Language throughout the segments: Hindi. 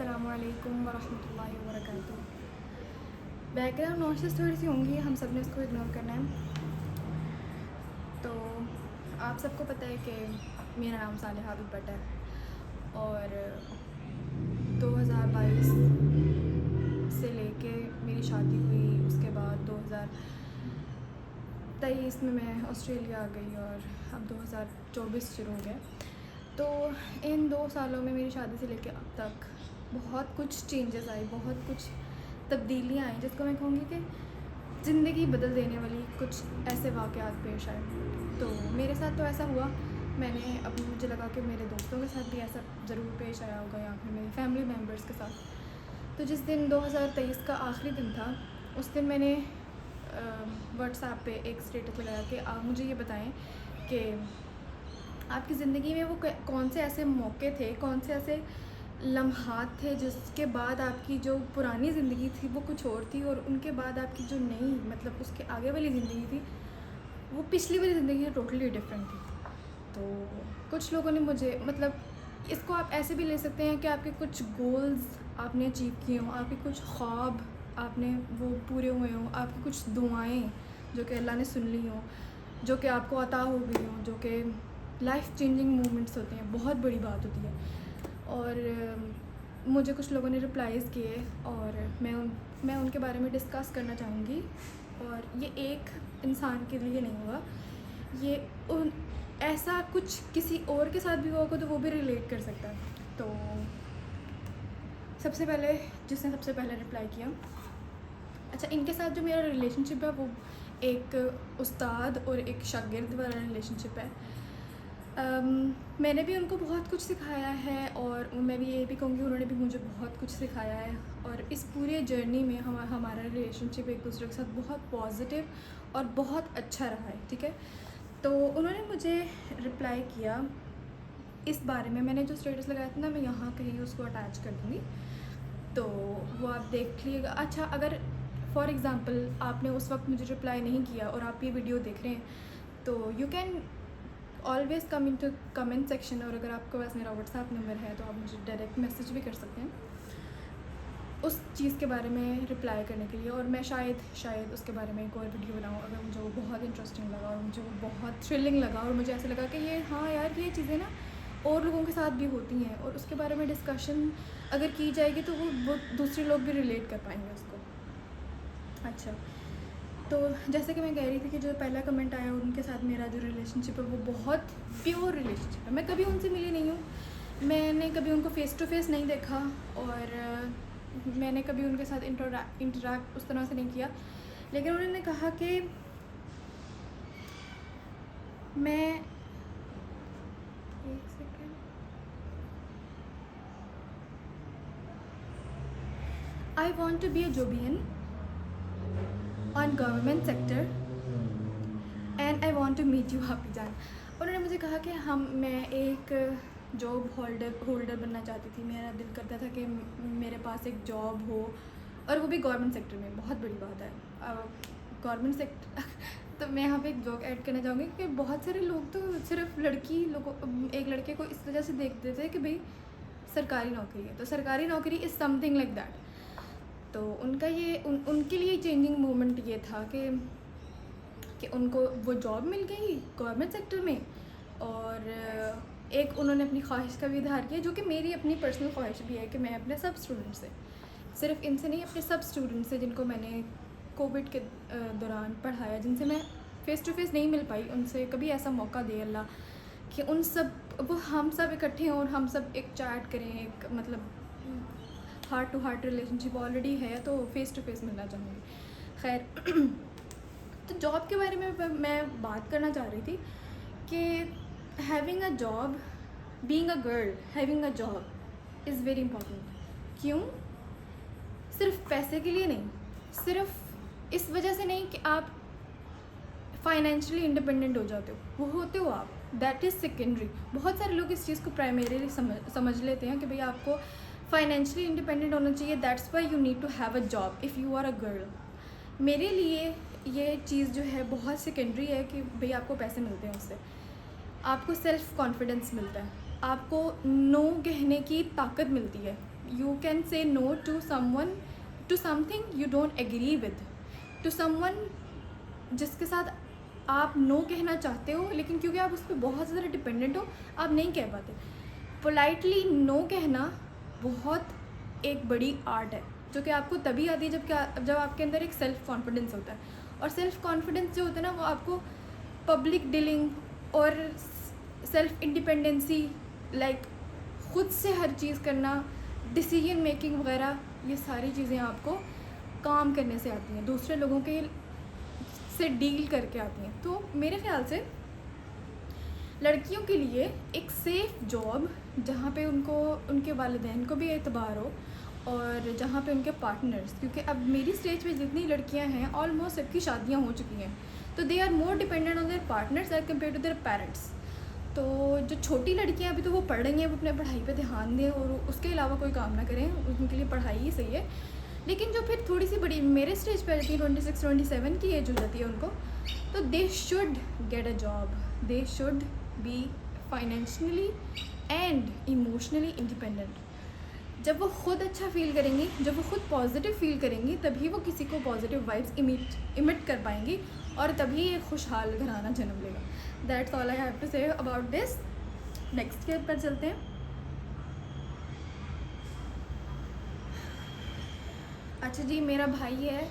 अस्सलामुअलैकुम वरहमतुल्लाहि वबरकातुहू। बैकग्राउंड नॉइसेस थोड़ी सी होंगी, हम सब ने उसको इग्नोर करना है। तो आप सबको पता है कि मेरा नाम सालिहा हबीब भट्ट है और 2022 से लेके मेरी शादी हुई। उसके बाद 2023 में मैं ऑस्ट्रेलिया आ गई और अब 2024 शुरू हो गया। तो इन 2 सालों में मेरी शादी से लेके अब तक बहुत कुछ चेंजेस आए, बहुत कुछ तब्दीलियाँ आई, जिसको मैं कहूँगी कि ज़िंदगी बदल देने वाली कुछ ऐसे वाक़यात पेश आए। तो मेरे साथ तो ऐसा हुआ, मैंने अब मुझे लगा कि मेरे दोस्तों के साथ भी ऐसा ज़रूर पेश आया होगा या फिर मेरी फैमिली मेम्बर्स के साथ। तो जिस दिन 2023 का आखिरी दिन था, उस दिन मैंने व्हाट्सएप पे एक स्टेटस लगाया कि आप मुझे ये बताएं कि आपकी ज़िंदगी में वो कौन से ऐसे मौके थे, कौन से ऐसे लम्हात थे जिसके बाद आपकी जो पुरानी ज़िंदगी थी वो कुछ और थी और उनके बाद आपकी जो नई मतलब उसके आगे वाली ज़िंदगी थी वो पिछली वाली ज़िंदगी टोटली डिफरेंट थी। तो कुछ लोगों ने मुझे मतलब इसको आप ऐसे भी ले सकते हैं कि आपके कुछ गोल्स आपने अचीव किए हों, आपके कुछ ख्वाब आपने वो पूरे हुए हों, आपकी कुछ दुआएं जो कि अल्लाह ने सुन ली हों, जो कि आपको अता हो गई हों, जो कि लाइफ चेंजिंग मोमेंट्स होते हैं, बहुत बड़ी बात होती है। और मुझे कुछ लोगों ने रिप्लाईज़ किए और मैं उनके बारे में डिस्कस करना चाहूँगी। और ये एक इंसान के लिए नहीं हुआ, ये ऐसा कुछ किसी और के साथ भी हुआ होगा तो वो भी रिलेट कर सकता है। तो सबसे पहले जिसने सबसे पहले रिप्लाई किया, अच्छा इनके साथ जो मेरा रिलेशनशिप है वो एक उस्ताद और एक शागिर्द वाला रिलेशनशिप है। मैंने भी उनको बहुत कुछ सिखाया है और मैं भी ये भी कहूँगी उन्होंने भी मुझे बहुत कुछ सिखाया है। और इस पूरे जर्नी में हमारा रिलेशनशिप एक दूसरे के साथ बहुत पॉजिटिव और बहुत अच्छा रहा है, ठीक है। तो उन्होंने मुझे रिप्लाई किया इस बारे में, मैंने जो स्टेटस लगाया था ना, मैं यहाँ कहीं उसको अटैच कर दूँगी तो वो आप देख लीजिएगा। अच्छा, अगर फॉर एग्ज़ाम्पल आपने उस वक्त मुझे रिप्लाई नहीं किया और आप ये वीडियो देख रहे हैं तो you can always come in to comment section, और अगर आपके पास मेरा व्हाट्सएप नंबर है तो आप मुझे डायरेक्ट मैसेज भी कर सकते हैं उस चीज़ के बारे में रिप्लाई करने के लिए। और मैं शायद उसके बारे में एक और वीडियो बनाऊँ अगर मुझे वो बहुत इंटरेस्टिंग लगा और मुझे वो बहुत थ्रिलिंग लगा और मुझे ऐसा लगा कि ये हाँ यार ये चीज़ें ना और लोगों के साथ भी होती हैं और उसके बारे में डिस्कशन अगर की जाएगी तो वो दूसरे लोग भी रिलेट कर पाएंगे उसको। अच्छा, तो जैसे कि मैं कह रही थी कि जो पहला कमेंट आया उनके साथ मेरा जो रिलेशनशिप है वो बहुत प्योर रिलेशनशिप है। मैं कभी उनसे मिली नहीं हूँ, मैंने कभी उनको फ़ेस टू फेस नहीं देखा और मैंने कभी उनके साथ इंटरैक्ट उस तरह से नहीं किया। लेकिन उन्होंने कहा कि मैं एक second, I want to be a जोबियन on government sector and I want to meet you happy जान। उन्होंने मुझे कहा कि मैं एक जॉब होल्डर बनना चाहती थी। मेरा दिल करता था कि मेरे पास एक जॉब हो और वो भी गवर्नमेंट सेक्टर में। बहुत बड़ी बात है गवर्नमेंट सेक्टर तो मैं यहाँ पे एक जॉब ऐड करना चाहूँगी कि बहुत सारे लोग तो सिर्फ एक लड़के को इस वजह से देखते थे कि भाई सरकारी नौकरी है, तो सरकारी नौकरी इज़ समथिंग लाइक दैट। तो उनका ये उनके लिए चेंजिंग मोमेंट ये था कि उनको वो जॉब मिल गई गवर्नमेंट सेक्टर में और एक उन्होंने अपनी ख्वाहिश का भी इजहार किया, जो कि मेरी अपनी पर्सनल ख्वाहिश भी है कि मैं अपने सब स्टूडेंट से, सिर्फ इनसे नहीं, अपने सब स्टूडेंट से जिनको मैंने कोविड के दौरान पढ़ाया, जिनसे मैं फ़ेस टू फेस नहीं मिल पाई, उनसे कभी ऐसा मौका दे अल्लाह कि उन सब वो हम सब इकट्ठे हों और हम सब एक चैट करें, एक मतलब heart to heart relationship already है तो फ़ेस टू फेस मिलना चाहूँगी। खैर तो जॉब के बारे में मैं बात करना चाह रही थी कि having a job, being a girl having a job is very important. क्यों? सिर्फ पैसे के लिए नहीं, सिर्फ इस वजह से नहीं कि आप फाइनेंशियली इंडिपेंडेंट हो जाते हो, वो होते हो आप, दैट इज़ सेकेंडरी। बहुत सारे लोग इस चीज़ को प्राइमरीली समझ लेते हैं कि भाई आपको फाइनेंशियली इंडिपेंडेंट होना चाहिए, that's why you need to have a job if you are a girl. मेरे लिए ये चीज़ जो है बहुत सेकेंडरी है कि भाई आपको पैसे मिलते हैं उससे, आपको सेल्फ़ कॉन्फिडेंस मिलता है, आपको नो कहने की ताकत मिलती है, you can say no to someone, to something you don't agree with, to someone जिसके साथ आप नो कहना चाहते हो, लेकिन क्योंकि आप उस पर बहुत ज़्यादा डिपेंडेंट हो आप नहीं कह पाते। पोलाइटली नो कहना बहुत एक बड़ी आर्ट है, जो कि आपको तभी आती है जब आपके अंदर एक सेल्फ़ कॉन्फिडेंस होता है। और सेल्फ़ कॉन्फिडेंस जो होता है ना, वो आपको पब्लिक डीलिंग और सेल्फ़ इंडिपेंडेंसी, लाइक ख़ुद से हर चीज़ करना, डिसीजन मेकिंग वगैरह, ये सारी चीज़ें आपको काम करने से आती हैं, दूसरे लोगों के से डील करके आती हैं। तो मेरे ख़्याल से लड़कियों के लिए एक सेफ़ जॉब, जहाँ पे उनको उनके वालिदैन को भी एतबार हो, और जहाँ पे उनके पार्टनर्स, क्योंकि अब मेरी स्टेज पे जितनी लड़कियां हैं ऑलमोस्ट सबकी शादियां हो चुकी हैं, तो they are more dependent on their partners as compared to their parents. तो जो छोटी लड़कियां अभी तो वो पढ़ रही हैं, वो अपने पढ़ाई पे ध्यान दें और उसके अलावा कोई काम ना करें, उनके लिए पढ़ाई ही सही है। लेकिन जो फिर थोड़ी सी बड़ी मेरे स्टेज पर रहती है, 26-27 की एज हो जाती है उनको, तो they should get a job, they should be financially and emotionally independent. जब वो खुद अच्छा फील करेंगी, जब वो खुद पॉजिटिव फील करेंगी, तभी वो किसी को पॉजिटिव वाइब्स इमिट कर पाएंगी, और तभी एक खुशहाल घराना जन्म लेगा। That's all I have to say about this. Next के पर चलते हैं। अच्छा जी, मेरा भाई है,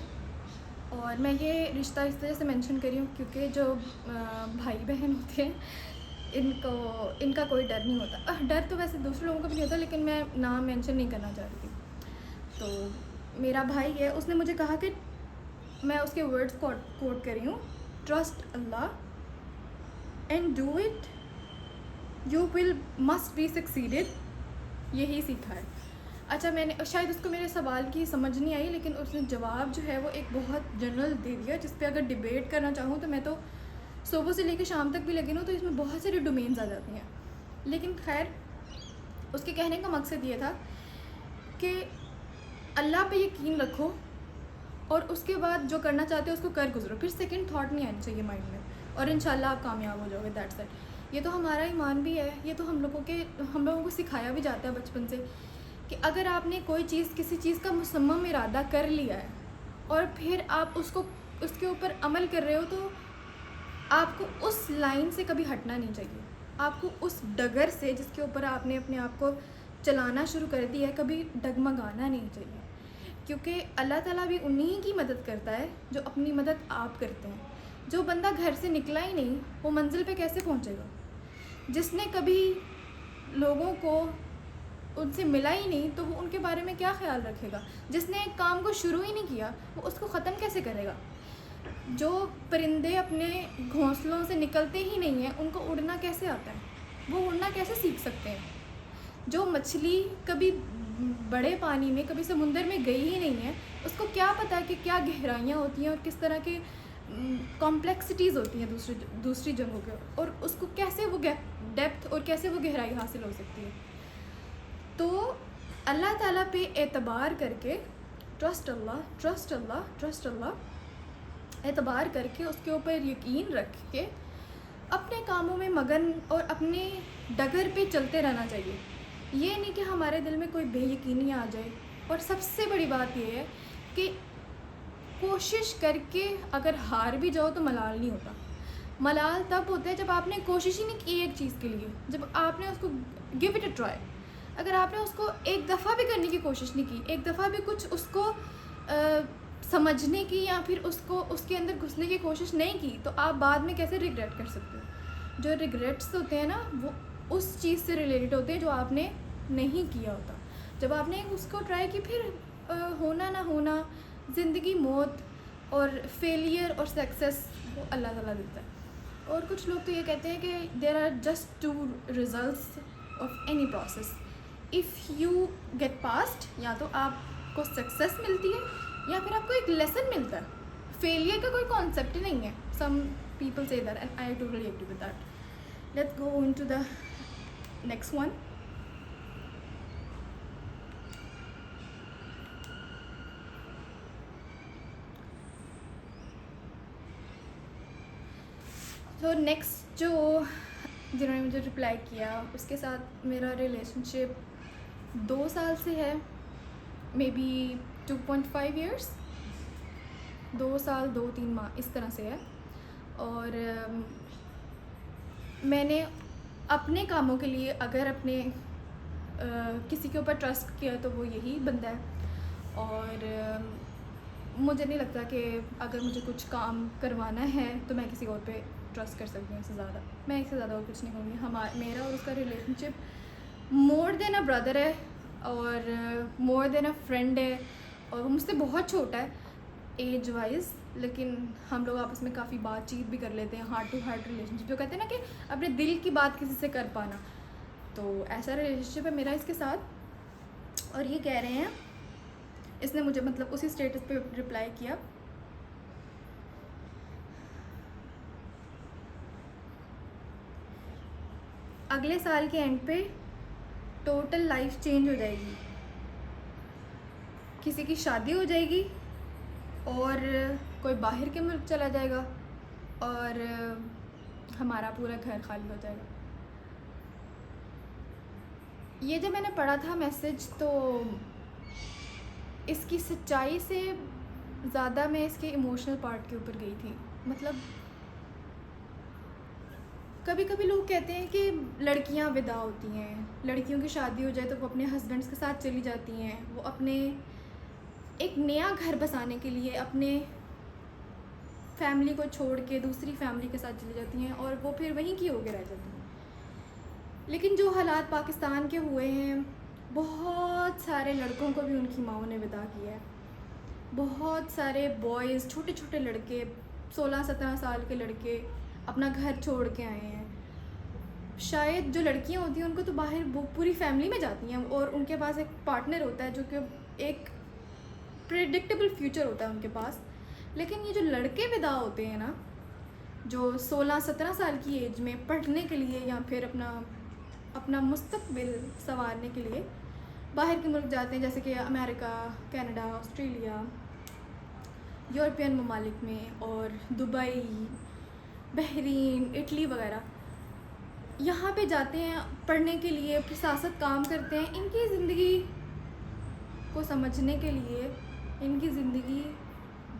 और मैं ये रिश्ता इस तरह से मेंशन करी हूँ क्योंकि जो भाई बहन होते हैं इनका कोई डर नहीं होता। डर तो वैसे दूसरे लोगों को भी नहीं होता, लेकिन मैं नाम मेंशन नहीं करना चाह रही थी। तो मेरा भाई है, उसने मुझे कहा कि, मैं उसके वर्ड्स कोट कर रही हूँ, trust Allah and do it, you will must be succeeded, यही सीखा है। अच्छा, मैंने शायद उसको मेरे सवाल की समझ नहीं आई, लेकिन उसने जवाब जो है वो एक बहुत जनरल दे दिया, जिस पे अगर डिबेट करना चाहूँ तो मैं तो सुबह से लेकर शाम तक भी लगी ना, तो इसमें बहुत सारी डोमेन्स आ जाती हैं। लेकिन खैर, उसके कहने का मकसद ये था कि अल्लाह पे यकीन रखो, और उसके बाद जो करना चाहते हो उसको कर गुजरो, फिर सेकंड थॉट नहीं आनी चाहिए माइंड में, और इंशाल्लाह आप कामयाब हो जाओगे। That's it. ये तो हमारा ईमान भी है, ये तो हम लोगों को सिखाया भी जाता है बचपन से, कि अगर आपने कोई चीज़, किसी चीज़ का मुसम्मम इरादा कर लिया है और फिर आप उसके ऊपर अमल कर रहे हो, तो आपको उस लाइन से कभी हटना नहीं चाहिए। आपको उस डगर से, जिसके ऊपर आपने अपने आप को चलाना शुरू कर दिया है, कभी डगमगाना नहीं चाहिए, क्योंकि अल्लाह ताला भी उन्हीं की मदद करता है जो अपनी मदद आप करते हैं। जो बंदा घर से निकला ही नहीं, वो मंजिल पे कैसे पहुंचेगा? जिसने कभी लोगों को उनसे मिला ही नहीं, तो वो उनके बारे में क्या ख्याल रखेगा? जिसने एक काम को शुरू ही नहीं किया, वो उसको ख़त्म कैसे करेगा? जो परिंदे अपने घोंसलों से निकलते ही नहीं हैं, उनको उड़ना कैसे आता है? वो उड़ना कैसे सीख सकते हैं? जो मछली कभी बड़े पानी में, कभी समुंदर में गई ही नहीं है, उसको क्या पता कि क्या गहराइयाँ होती हैं और किस तरह के कॉम्प्लेक्सिटीज़ होती हैं दूसरी जगहों के, और उसको कैसे वो डेप्थ और कैसे वो गहराई हासिल हो सकती है। तो अल्लाह ताला पे एतबार करके, trust Allah, trust Allah, trust Allah, एतबार करके, उसके ऊपर यकीन रख के अपने कामों में मगन और अपने डगर पे चलते रहना चाहिए। ये नहीं कि हमारे दिल में कोई बेयकीनी आ जाए। और सबसे बड़ी बात ये है कि कोशिश करके अगर हार भी जाओ तो मलाल नहीं होता। मलाल तब होता है जब आपने कोशिश ही नहीं की एक चीज़ के लिए, जब आपने उसको गिव इट अ ट्राई। अगर आपने उसको एक दफ़ा भी करने की कोशिश नहीं की, एक दफ़ा भी कुछ उसको समझने की या फिर उसके अंदर घुसने की कोशिश नहीं की, तो आप बाद में कैसे रिग्रेट कर सकते हो? जो रिग्रेट्स होते हैं ना, वो उस चीज़ से रिलेटेड होते हैं जो आपने नहीं किया होता। जब आपने उसको ट्राई की, फिर होना ना होना, ज़िंदगी मौत और फेलियर और सक्सेस वो अल्लाह ताला देता है। और कुछ लोग तो ये कहते हैं कि there are just 2 results of any process. If you get past, या तो आपको सक्सेस मिलती है या फिर आपको एक लेसन मिलता है। फेलियर का कोई कॉन्सेप्ट ही नहीं है। Some people say that and I totally agree with that. Let's go into the next one. तो नेक्स्ट जिन्होंने मुझे रिप्लाई किया, उसके साथ मेरा रिलेशनशिप 2 साल से है। मे बी 2.5 ईयर्स, 2 साल 2-3 माह इस तरह से है। और मैंने अपने कामों के लिए अगर अपने किसी के ऊपर ट्रस्ट किया तो वो यही बंदा है। और मुझे नहीं लगता कि अगर मुझे कुछ काम करवाना है तो मैं किसी और पे ट्रस्ट कर सकती हूँ इससे ज़्यादा। मैं इससे ज़्यादा और कुछ नहीं कहूँगी। मेरा और उसका relationship more than a brother है और मोर देन अ फ्रेंड है। और वो मुझसे बहुत छोटा है एज वाइज, लेकिन हम लोग आपस में काफ़ी बातचीत भी कर लेते हैं, हार्ट टू हार्ट रिलेशनशिप जो कहते हैं ना कि अपने दिल की बात किसी से कर पाना। तो ऐसा रिलेशनशिप है मेरा इसके साथ। और ये कह रहे हैं, इसने मुझे मतलब उसी स्टेटस पे रिप्लाई किया, अगले साल के एंड पे टोटल लाइफ चेंज हो जाएगी, किसी की शादी हो जाएगी और कोई बाहर के मुल्क चला जाएगा और हमारा पूरा घर खाली हो जाएगा। ये जब मैंने पढ़ा था मैसेज तो इसकी सच्चाई से ज़्यादा मैं इसके इमोशनल पार्ट के ऊपर गई थी। मतलब कभी कभी लोग कहते हैं कि लड़कियां विदा होती हैं, लड़कियों की शादी हो जाए तो वो अपने हस्बैंड्स के साथ चली जाती हैं, वो अपने एक नया घर बसाने के लिए अपने फैमिली को छोड़ के दूसरी फैमिली के साथ चली जाती हैं और वो फिर वहीं की होके रह जाती हैं। लेकिन जो हालात पाकिस्तान के हुए हैं, बहुत सारे लड़कों को भी उनकी माँओं ने विदा किया है। बहुत सारे बॉयज़, छोटे छोटे लड़के, 16-17 साल के लड़के अपना घर छोड़ के आए हैं। शायद जो लड़कियां होती हैं उनको तो बाहर वो पूरी फैमिली में जाती हैं और उनके पास एक पार्टनर होता है जो कि एक प्रेडिक्टेबल फ्यूचर होता है उनके पास। लेकिन ये जो लड़के विदा होते हैं ना, जो 16-17 साल की एज में पढ़ने के लिए या फिर अपना मुस्तकबिल संवारने के लिए बाहर के मुल्क जाते हैं, जैसे कि अमेरिका, कनाडा, ऑस्ट्रेलिया, यूरोपियन ममालिक में और दुबई, बहरीन, इटली वगैरह, यहाँ पे जाते हैं पढ़ने के लिए, प्रशासक काम करते हैं। इनकी ज़िंदगी को समझने के लिए इनकी ज़िंदगी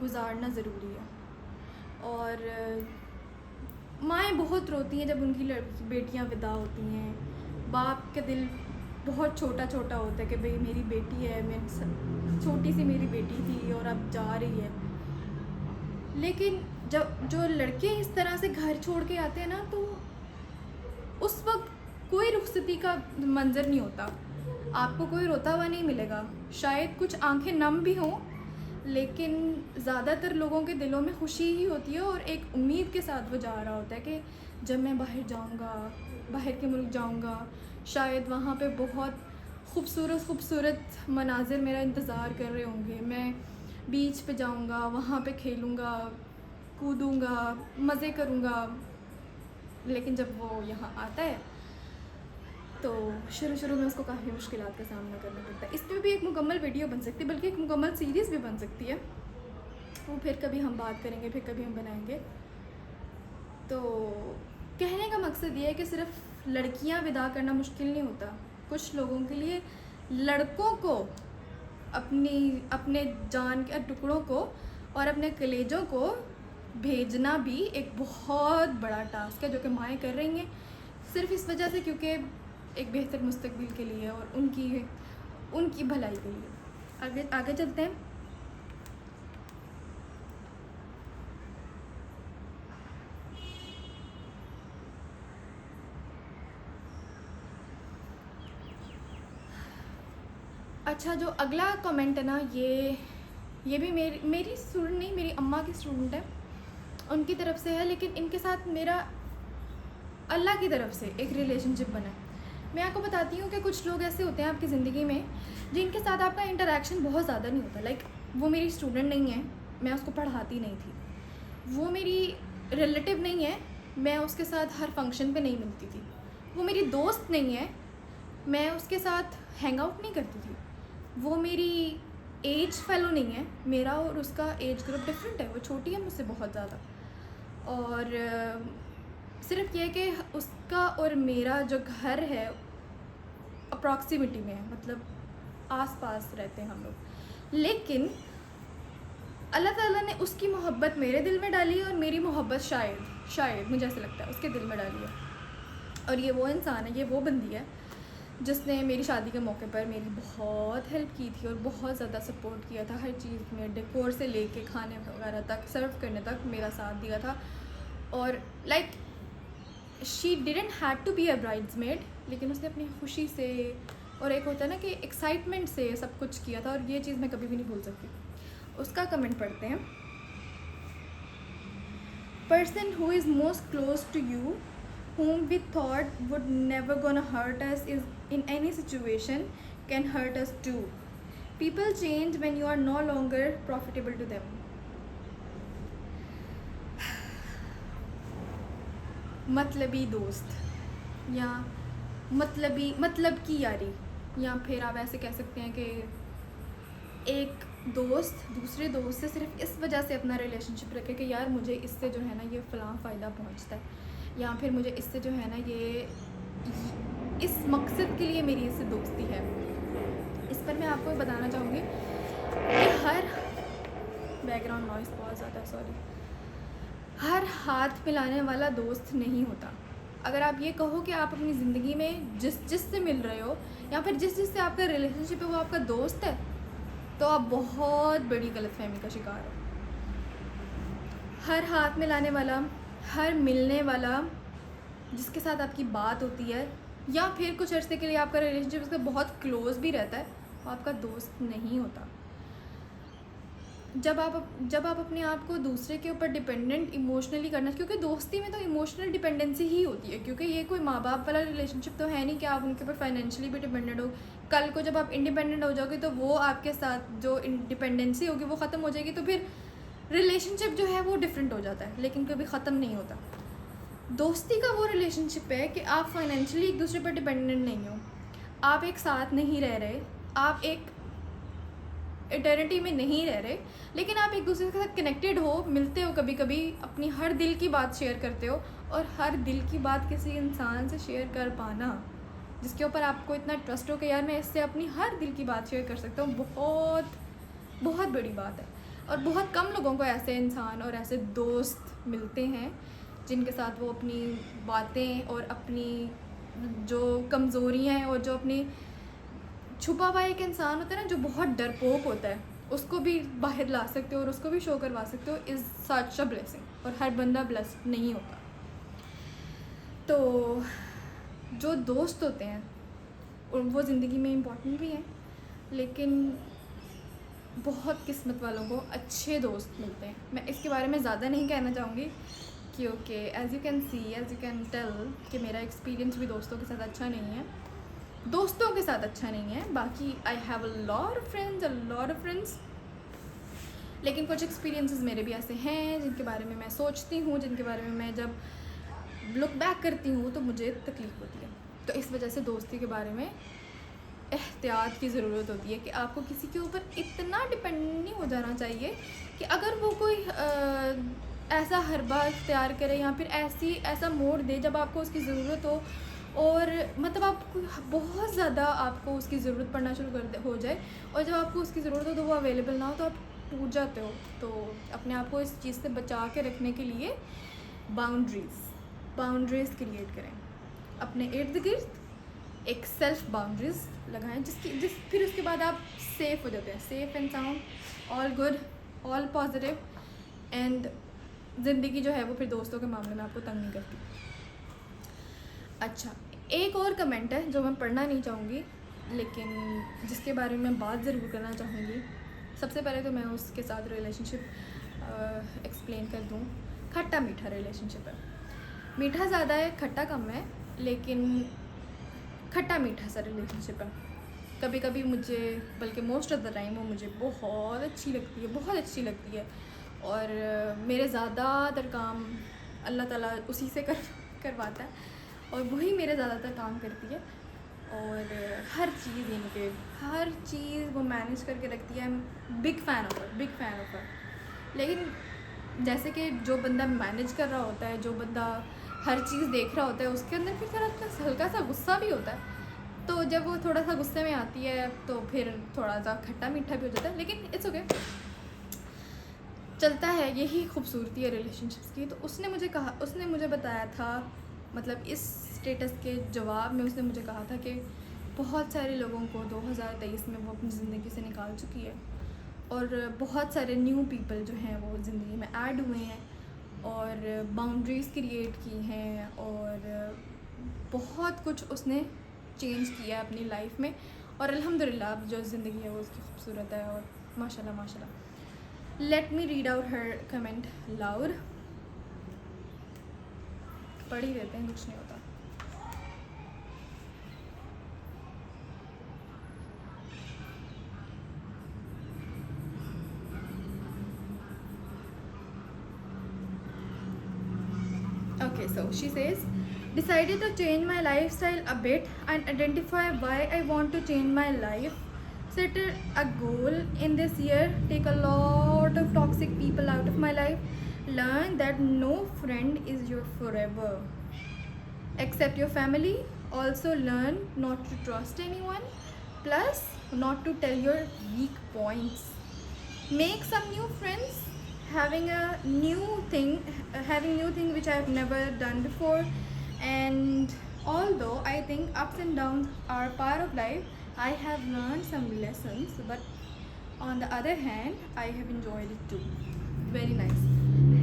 गुजारना ज़रूरी है। और माएँ बहुत रोती हैं जब उनकी बेटियाँ विदा होती हैं। बाप का दिल बहुत छोटा छोटा होता है कि भाई मेरी बेटी है, मैं छोटी सी मेरी बेटी थी और अब जा रही है। लेकिन जब जो लड़के इस तरह से घर छोड़ के आते हैं ना, तो उस वक्त कोई रुखसती का मंजर नहीं होता, आपको कोई रोता हुआ नहीं मिलेगा। शायद कुछ आंखें नम भी हों, लेकिन ज़्यादातर लोगों के दिलों में खुशी ही होती है और एक उम्मीद के साथ वो जा रहा होता है कि जब मैं बाहर जाऊंगा, बाहर के मुल्क जाऊंगा, शायद वहाँ पे बहुत खूबसूरत मनाजिर मेरा इंतज़ार कर रहे होंगे। मैं बीच पे जाऊंगा, वहाँ पे खेलूँगा, कूदूँगा, मज़े करूँगा। लेकिन जब वो यहाँ आता है तो शुरू में उसको काफ़ी मुश्किलात का सामना करना पड़ता है। इस पर भी एक मुकम्मल वीडियो बन सकती है, बल्कि एक मुकम्मल सीरीज़ भी बन सकती है। वो फिर कभी हम बात करेंगे, फिर कभी हम बनाएंगे। तो कहने का मकसद ये है कि सिर्फ लड़कियां विदा करना मुश्किल नहीं होता। कुछ लोगों के लिए लड़कों को अपने जान के टुकड़ों को और अपने कलेजों को भेजना भी एक बहुत बड़ा टास्क है, जो कि माएँ कर रही हैं सिर्फ इस वजह से क्योंकि एक बेहतर मुस्तकबिल के लिए और उनकी भलाई के लिए। आगे चलते हैं। अच्छा, जो अगला कमेंट है ना, ये भी मेरी स्टूडेंट नहीं, मेरी अम्मा की स्टूडेंट है, उनकी तरफ से है। लेकिन इनके साथ मेरा अल्लाह की तरफ से एक रिलेशनशिप बना है। मैं आपको बताती हूँ कि कुछ लोग ऐसे होते हैं आपकी ज़िंदगी में जिनके साथ आपका इंटरेक्शन बहुत ज़्यादा नहीं होता। लाइक वो मेरी स्टूडेंट नहीं है, मैं उसको पढ़ाती नहीं थी। वो मेरी रिलेटिव नहीं है, मैं उसके साथ हर फंक्शन पे नहीं मिलती थी। वो मेरी दोस्त नहीं है, मैं उसके साथ हैंग आउट नहीं करती थी। वो मेरी एज फेलो नहीं है, मेरा और उसका एज ग्रुप डिफरेंट है, वो छोटी है मुझसे बहुत ज़्यादा। और सिर्फ ये कि उसका और मेरा जो घर है अप्रॉक्सीमिटी में है, मतलब आस पास रहते हैं हम लोग, लेकिन अल्लाह ताला ने उसकी मोहब्बत मेरे दिल में डाली है और मेरी मोहब्बत शायद मुझे ऐसा लगता है उसके दिल में डाली है। और ये वो इंसान है, ये वो बंदी है जिसने मेरी शादी के मौके पर मेरी बहुत हेल्प की थी और बहुत ज़्यादा सपोर्ट किया था हर चीज़ में, डेकोर से लेके खाने वगैरह तक, सर्व करने तक मेरा साथ दिया था। और like she didn't had to be a bridesmaid, लेकिन उसने अपनी खुशी से और एक होता है ना कि एक्साइटमेंट से सब कुछ किया था, और ये चीज़ मैं कभी भी नहीं भूल सकती। उसका कमेंट पढ़ते हैं। Person who is most close to you whom we thought would never gonna hurt us is in any situation can hurt us too. People change when you are no longer profitable to them. मतलबी दोस्त या मतलब की यारी, या फिर आप ऐसे कह सकते हैं कि एक दोस्त दूसरे दोस्त से सिर्फ इस वजह से अपना रिलेशनशिप रखे कि यार मुझे इससे जो है ना ये फ़लाँ फ़ायदा पहुंचता है, या फिर मुझे इससे जो है ना ये इस मकसद के लिए मेरी इससे दोस्ती है। इस पर मैं आपको बताना चाहूँगी कि हर बैकग्राउंड नॉइज़ बहुत ज़्यादा है, सॉरी, हर हाथ मिलाने वाला दोस्त नहीं होता। अगर आप ये कहो कि आप अपनी ज़िंदगी में जिससे मिल रहे हो या फिर जिससे आपका रिलेशनशिप है वो आपका दोस्त है, तो आप बहुत बड़ी गलतफहमी का शिकार हो। हर हाथ मिलाने वाला, हर मिलने वाला जिसके साथ आपकी बात होती है या फिर कुछ अरसे के लिए आपका रिलेशनशिप उसका बहुत क्लोज भी रहता है, वो आपका दोस्त नहीं होता। जब आप अपने आप को दूसरे के ऊपर डिपेंडेंट इमोशनली करना, क्योंकि दोस्ती में तो इमोशनल डिपेंडेंसी ही होती है, क्योंकि ये कोई माँ बाप वाला रिलेशनशिप तो है नहीं कि आप उनके ऊपर फाइनेंशियली भी डिपेंडेंट हो। कल को जब आप इंडिपेंडेंट हो जाओगे तो वो आपके साथ जो डिपेंडेंसी होगी वो ख़त्म हो जाएगी, तो फिर रिलेशनशिप जो है वो डिफरेंट हो जाता है, लेकिन कभी ख़त्म नहीं होता। दोस्ती का वो रिलेशनशिप है कि आप फाइनेंशियली एक दूसरे पर डिपेंडेंट नहीं हो, आप एक साथ नहीं रह रहे, आप एक इटर्निटी में नहीं रह रहे, लेकिन आप एक दूसरे के साथ कनेक्टेड हो, मिलते हो, कभी कभी अपनी हर दिल की बात शेयर करते हो। और हर दिल की बात किसी इंसान से शेयर कर पाना जिसके ऊपर आपको इतना ट्रस्ट हो कि यार मैं इससे अपनी हर दिल की बात शेयर कर सकता हूँ, बहुत बहुत बड़ी बात है। और बहुत कम लोगों को ऐसे इंसान और ऐसे दोस्त मिलते हैं जिनके साथ वो अपनी बातें और अपनी जो कमज़ोरियाँ हैं और जो अपनी छुपा हुआ एक इंसान होता है ना जो बहुत डरपोक होता है, उसको भी बाहर ला सकते हो और उसको भी शो करवा सकते हो, इज़ सच अ ब्लेसिंग। और हर बंदा ब्लेस्ड नहीं होता। तो जो दोस्त होते हैं वो ज़िंदगी में इम्पॉर्टेंट भी हैं, लेकिन बहुत किस्मत वालों को अच्छे दोस्त मिलते हैं। मैं इसके बारे में ज़्यादा नहीं कहना चाहूँगी क्योंकि एज़ यू कैन टेल कि मेरा एक्सपीरियंस भी दोस्तों के साथ अच्छा नहीं है, दोस्तों के साथ अच्छा नहीं है। बाकी I have a lot of friends, लेकिन कुछ एक्सपीरियंसेस मेरे भी ऐसे हैं जिनके बारे में मैं सोचती हूँ, जिनके बारे में मैं जब लुक बैक करती हूँ तो मुझे तकलीफ़ होती है। तो इस वजह से दोस्ती के बारे में एहतियात की ज़रूरत होती है कि आपको किसी के ऊपर इतना डिपेंड नहीं हो जाना चाहिए कि अगर वो कोई ऐसा हरबा इख्तियार करे या फिर ऐसा मोड़ दे जब आपको उसकी ज़रूरत हो, और मतलब आपको बहुत ज़्यादा आपको उसकी ज़रूरत पड़ना शुरू हो जाए, और जब आपको उसकी ज़रूरत हो तो वो अवेलेबल ना हो तो आप टूट जाते हो। तो अपने आप को इस चीज़ से बचा के रखने के लिए बाउंड्रीज़ क्रिएट करें अपने इर्द गिर्द, एक सेल्फ बाउंड्रीज़ लगाएं फिर उसके बाद आप सेफ़ हो जाते हैं, safe and sound, all good, all positive, and ज़िंदगी जो है वो फिर दोस्तों के मामले में आपको तंग नहीं करती। अच्छा, एक और कमेंट है जो मैं पढ़ना नहीं चाहूँगी लेकिन जिसके बारे में मैं बात ज़रूर करना चाहूँगी। सबसे पहले तो मैं उसके साथ रिलेशनशिप एक्सप्लेन कर दूँ। खट्टा मीठा रिलेशनशिप है, मीठा ज़्यादा है खट्टा कम है, लेकिन खट्टा मीठा सा रिलेशनशिप है। कभी कभी मुझे, बल्कि मोस्ट ऑफ द टाइम, वो मुझे बहुत अच्छी लगती है और मेरे ज़्यादातर काम अल्लाह ताला उसी से करवाता है और वही मेरे ज़्यादातर काम करती है, और हर चीज़ वो मैनेज करके रखती है। Big fan of her. लेकिन जैसे कि जो बंदा मैनेज कर रहा होता है, जो बंदा हर चीज़ देख रहा होता है, उसके अंदर फिर थोड़ा हल्का सा गुस्सा भी होता है। तो जब वो थोड़ा सा गुस्से में आती है तो फिर थोड़ा सा खट्टा मीठा भी हो जाता है, लेकिन इट्स ओके, चलता है। यही खूबसूरती है रिलेशनशिप्स की। तो उसने मुझे बताया था, मतलब इस स्टेटस के जवाब में उसने मुझे कहा था कि बहुत सारे लोगों को 2023 में वो अपनी ज़िंदगी से निकाल चुकी है, और बहुत सारे न्यू पीपल जो हैं वो ज़िंदगी में ऐड हुए हैं, और बाउंड्रीज़ क्रिएट की हैं, और बहुत कुछ उसने चेंज किया अपनी लाइफ में। और अल्हम्दुलिल्लाह अब जो ज़िंदगी है वो उसकी खूबसूरत है, और माशाल्लाह माशाल्लाह। लेट मी रीड आउट हर कमेंट लाउड। पढ़ ही देते हैं, कुछ नहीं होता। Okay, so she says, decided to change my lifestyle a bit and identify why I want to change my life. Set a goal in this year, take a lot of toxic people out of my life, learn that no friend is your forever. Accept your family, also learn not to trust anyone, plus not to tell your weak points. Make some new friends, having new thing which I have never done before. And although I think ups and downs are part of life, I have learned some lessons, but on the other hand I have enjoyed it too. Very nice.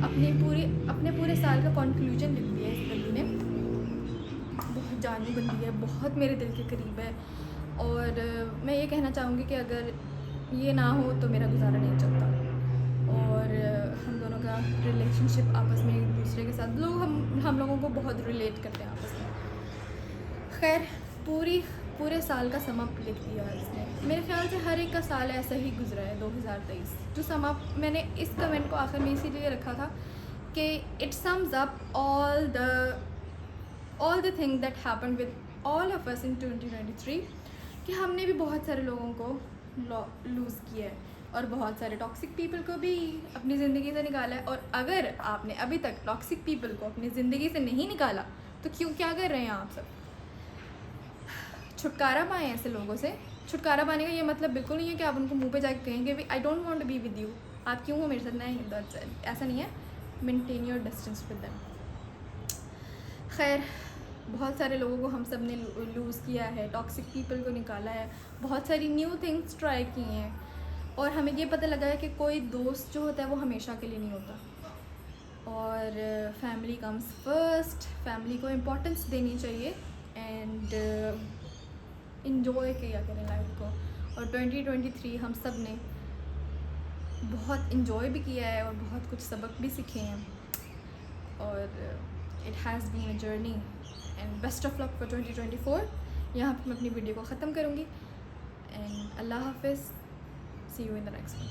अपने पूरे साल का कंक्लूजन लिख दिया इस बंदी ने। बहुत जानी बंदी है, बहुत मेरे दिल के करीब है, और मैं ये कहना चाहूँगी कि अगर ये ना हो तो मेरा गुजारा नहीं चलता। और हम दोनों का रिलेशनशिप आपस में एक दूसरे के साथ हम लोगों को बहुत रिलेट करते हैं आपस में। खैर, पूरे साल का सम अप लिख दिया इसने। मेरे ख्याल से हर एक का साल ऐसा ही गुजरा है 2023। जो सम अप मैंने इस कमेंट को आखिर में इसीलिए रखा था कि it sums up all the thing that happened with all of us in 2023, कि हमने भी बहुत सारे लोगों को लूज़ किया है, और बहुत सारे टॉक्सिक पीपल को भी अपनी ज़िंदगी से निकाला है। और अगर आपने अभी तक टॉक्सिक पीपल को अपनी ज़िंदगी से नहीं निकाला तो क्या कर रहे हैं आप सब? छुटकारा पाएँ ऐसे लोगों से। छुटकारा पाने का ये मतलब बिल्कुल नहीं है कि आप उनको मुंह पे जाके कहेंगे भी I don't want to be with you, आप क्यों हो मेरे साथ? नहीं, ऐसा नहीं है। Maintain your distance with them. खैर, बहुत सारे लोगों को हम सब ने लूज़ किया है, टॉक्सिक पीपल को निकाला है, बहुत सारी न्यू थिंग्स ट्राई की हैं, और हमें ये पता लगा है कि कोई दोस्त जो होता है वो हमेशा के लिए नहीं होता। और फैमिली कम्स फर्स्ट, फैमिली को इम्पोर्टेंस देनी चाहिए, एंड इन्जॉय किया करें लाइफ को। और 2023 हम सब ने बहुत इन्जॉय भी किया है, और बहुत कुछ सबक भी सीखे हैं, और it has been a journey. And best of luck for 2024। यहाँ पर मैं अपनी वीडियो को ख़त्म करूँगी, एंड अल्लाह हाफिज़। See you in the next one.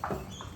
Bye.